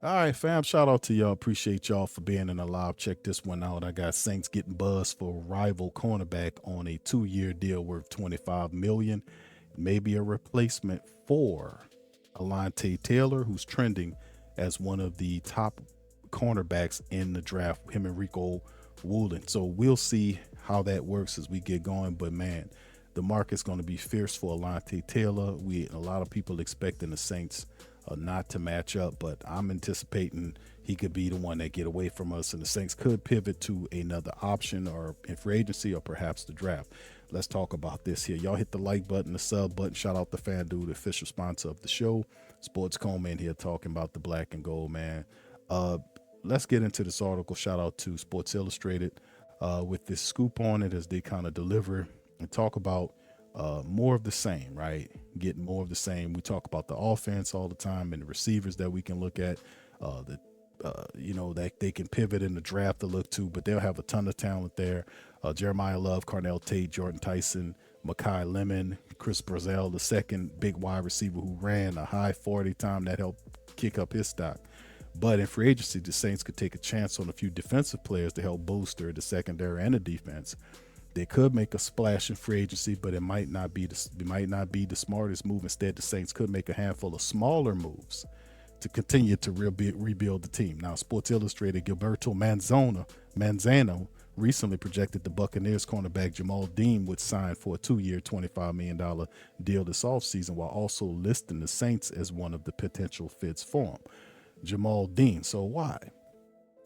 All right, fam. Shout out to y'all. Appreciate y'all for being in the live. Check this one out. I got Saints getting buzzed for rival cornerback on a 2-year deal worth $25 million. Maybe a replacement for Alontae Taylor, who's trending as one of the top cornerbacks in the draft, him and Rico Woolen. So we'll see how that works as we get going. But man, the market's going to be fierce for Alontae Taylor. A lot of people expecting the Saints not to match up, but I'm anticipating he could be the one that get away from us, and the Saints could pivot to another option or in free agency or perhaps the draft. Let's talk about this here. Y'all hit the like button, the sub button. Shout out to FanDuel, the official sponsor of the show. Sports Coma in here talking about the black and gold, man. Let's get into this article. Shout out to Sports Illustrated with this scoop on it as they kind of deliver and talk about more of the same, right? Getting more of the same. We talk about the offense all the time and the receivers that we can look at, that they can pivot in the draft to look to, but they'll have a ton of talent there. Jeremiah Love, Carnell Tate, Jordan Tyson, Makai Lemon, Chris Brazel, the second big wide receiver who ran a high 40 time that helped kick up his stock. But in free agency, the Saints could take a chance on a few defensive players to help bolster the secondary and the defense. They could make a splash in free agency, but it might not be the smartest move. Instead, the Saints could make a handful of smaller moves to continue to rebuild the team. Now, Sports Illustrated Gilberto Manzano recently projected the Buccaneers cornerback Jamel Dean would sign for a 2-year, $25 million deal this offseason, while also listing the Saints as one of the potential fits for him. Jamel Dean. So why?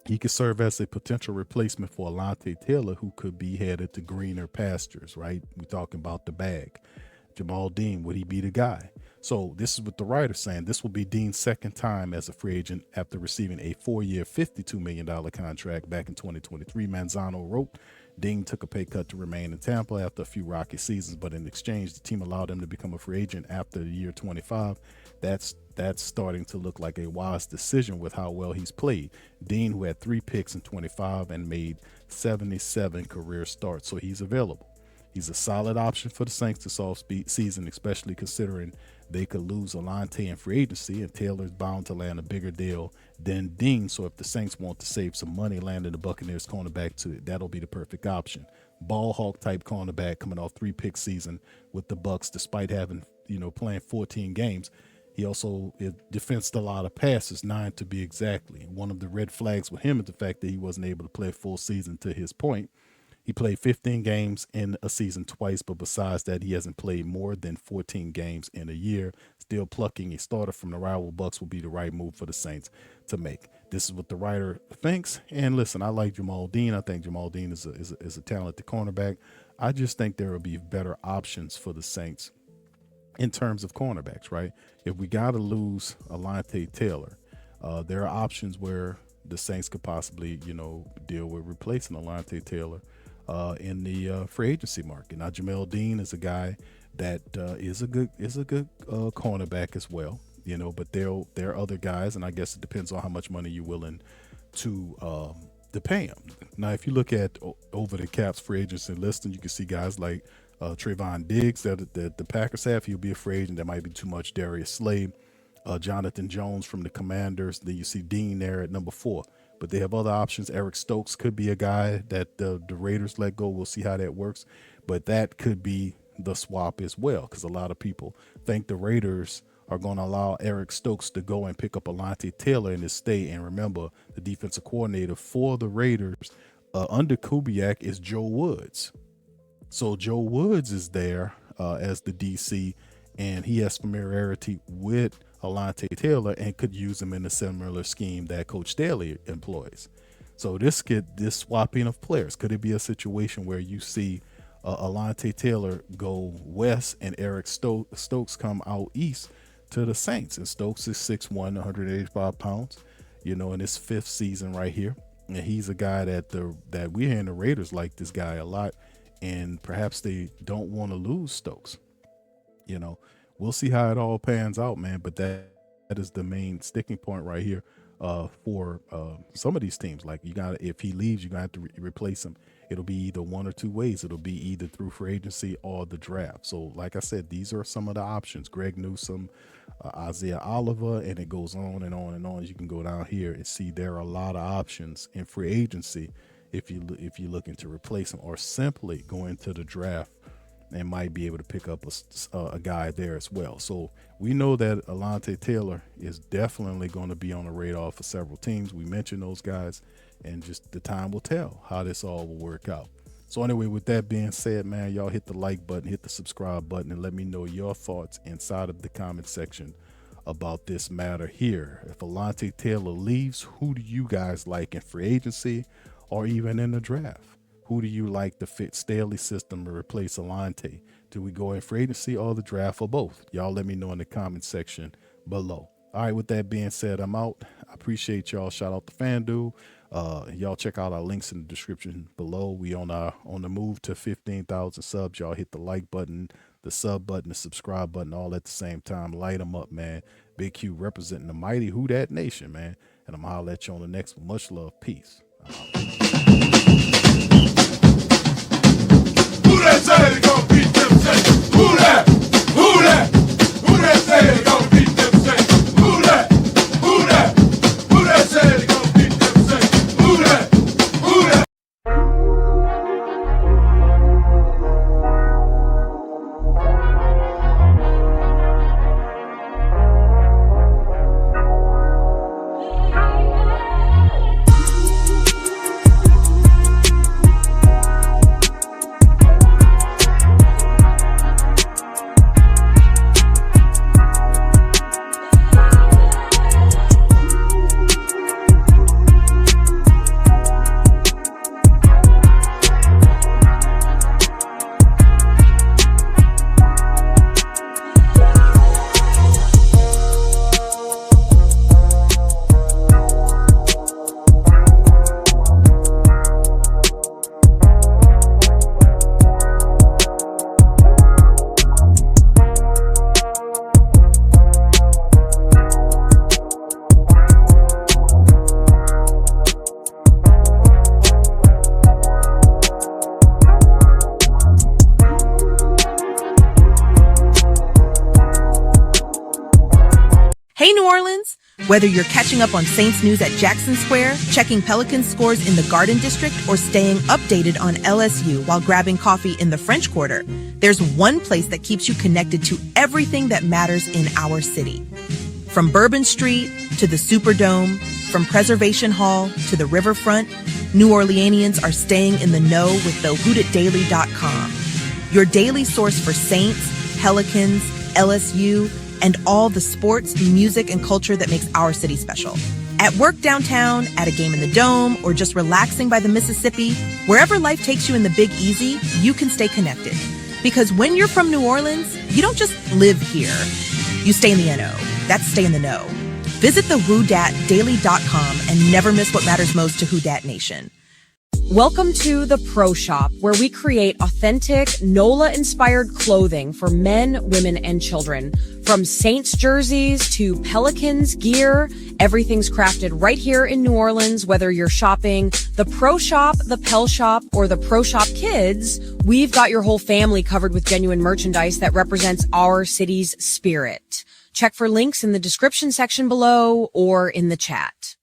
He could serve as a potential replacement for Alontae Taylor, who could be headed to greener pastures, right? We're talking about the bag. Jamel Dean, would he be the guy? So this is what the writer's saying. This will be Dean's second time as a free agent after receiving a 4-year, $52 million contract back in 2023. Manzano wrote, Dean took a pay cut to remain in Tampa after a few rocky seasons, but in exchange, the team allowed him to become a free agent after the year 25. That's starting to look like a wise decision with how well he's played. Dean, who had 3 picks in 25 and made 77 career starts, so he's available. He's a solid option for the Saints this off-season, especially considering they could lose Alontae in free agency, and Taylor's bound to land a bigger deal than Dean. So if the Saints want to save some money landing the Buccaneers cornerback that'll be the perfect option. Ball hawk type cornerback coming off 3-pick season with the Bucs, despite having, playing 14 games. He also defensed a lot of passes, 9 to be exactly. One of the red flags with him is the fact that he wasn't able to play a full season. To his point, he played 15 games in a season twice, but besides that, he hasn't played more than 14 games in a year. Still plucking a starter from the rival Bucs will be the right move for the Saints to make. This is what the writer thinks. And listen, I like Jamel Dean. I think Jamel Dean is a talented cornerback. I just think there will be better options for the Saints in terms of cornerbacks, right? If we got to lose Alontae Taylor, there are options where the Saints could possibly, deal with replacing Alontae Taylor in the free agency market. Now, Jamel Dean is a guy that is a good cornerback as well, but there are other guys, and I guess it depends on how much money you're willing to pay him. Now, if you look at over the cap's free agency listing, you can see guys like Trayvon Diggs that the Packers have. He'll be a free agent. That might be too much. Darius Slade, Jonathan Jones from the Commanders. Then you see Dean there at number 4. But they have other options. Eric Stokes could be a guy that the Raiders let go. We'll see how that works. But that could be the swap as well, because a lot of people think the Raiders are going to allow Eric Stokes to go and pick up Alontae Taylor in his state. And remember, the defensive coordinator for the Raiders under Kubiak is Joe Woods. So Joe Woods is there as the DC, and he has familiarity with Alontae Taylor and could use him in a similar scheme that Coach Staley employs. So this swapping of players, could it be a situation where you see Alontae Taylor go west and Eric Stokes come out east to the Saints? And Stokes is 6'1", 185 pounds, in his 5th season right here. And he's a guy that we hear in the Raiders like this guy a lot. And perhaps they don't want to lose Stokes. We'll see how it all pans out, man. But that is the main sticking point right here. for some of these teams. Like, if he leaves, you're gonna have to replace him. It'll be either one or two ways. It'll be either through free agency or the draft. So, like I said, these are some of the options: Greg Newsome, Isaiah Oliver, and it goes on and on and on. You can go down here and see there are a lot of options in free agency if you're looking to replace him, or simply go into the draft and might be able to pick up a guy there as well. So we know that Alontae Taylor is definitely going to be on the radar for several teams. We mentioned those guys, and just the time will tell how this all will work out. So anyway, with that being said, man, y'all hit the like button, hit the subscribe button, and let me know your thoughts inside of the comment section about this matter here. If Alontae Taylor leaves, who do you guys like in free agency or even in the draft? Who do you like to fit Staley's system to replace Alontae? Do we go in free agency or the draft, or both? Y'all let me know in the comment section below. All right, with that being said, I'm out. I appreciate y'all. Shout out to FanDuel. Y'all check out our links in the description below. We on the move to 15,000 subs. Y'all hit the like button, the sub button, the subscribe button, all at the same time. Light them up, man. Big Q representing the mighty Who Dat Nation, man. And I'm holler at you on the next one. Much love. Peace. Who that say they gon' beat them Saints? Who that? Who that? Who that say they gon' beat them Saints? Who that? Who that? Who that say they gon' beat them Saints? Who that? Who that? Hey, New Orleans! Whether you're catching up on Saints news at Jackson Square, checking Pelicans scores in the Garden District, or staying updated on LSU while grabbing coffee in the French Quarter, there's one place that keeps you connected to everything that matters in our city. From Bourbon Street to the Superdome, from Preservation Hall to the Riverfront, New Orleanians are staying in the know with the WhoDatDaily.com, your daily source for Saints, Pelicans, LSU, and all the sports, music, and culture that makes our city special. At work downtown, at a game in the Dome, or just relaxing by the Mississippi, wherever life takes you in the Big Easy, you can stay connected. Because when you're from New Orleans, you don't just live here. You stay in the NO. That's stay in the know. Visit the WhoDatDaily.com and never miss what matters most to Who Dat Nation. Welcome to the Pro Shop, where we create authentic, NOLA-inspired clothing for men, women, and children. From Saints jerseys to Pelicans gear, everything's crafted right here in New Orleans. Whether you're shopping the Pro Shop, the Pel Shop, or the Pro Shop Kids, we've got your whole family covered with genuine merchandise that represents our city's spirit. Check for links in the description section below or in the chat.